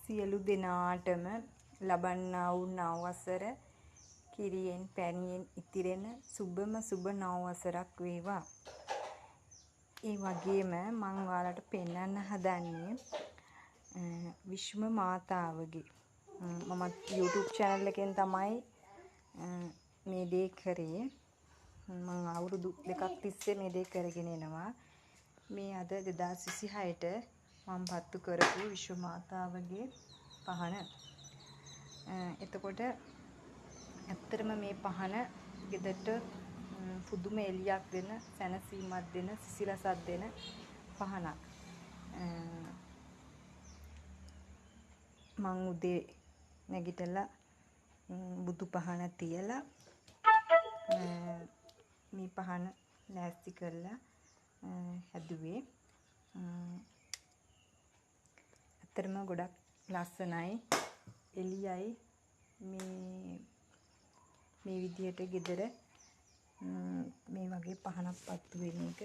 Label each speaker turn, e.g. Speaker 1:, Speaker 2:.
Speaker 1: සියලු දෙනාටම ලබන්නා වූ නවවසර කිරියෙන් පැණියෙන් ඉතිරෙන සුබම සුබ නවවසරක් වේවා. ඒ වගේම මම ඔයාලට පෙන්වන්න හදන්නේ විශ්ව මාතාවගේ මම YouTube channel එකෙන් තමයි මේ දේ කරේ. මම අවුරුදු 2ක් තිස්සේ මේ දේ කරගෙන එනවා. මේ අද 2026ට මම පත්තු කරපු විශ්ව මාතාවගේ පහන. එතකොට ඇත්තටම මේ පහන ගෙදරට පුදුම එළියක් දෙන, සැනසීමක් දෙන, සිසිලසක් දෙන පහනක්. මං උදේ නැගිටලා බුදු පහන තියලා මේ පහන ලෑස්ති කරලා හැදුවේ. ඇත්තටම ගොඩක් ලස්සනයි, එළියයි. මේ විදියට ගෙදර මේ වගේ පහනක් පත්තු වෙන එක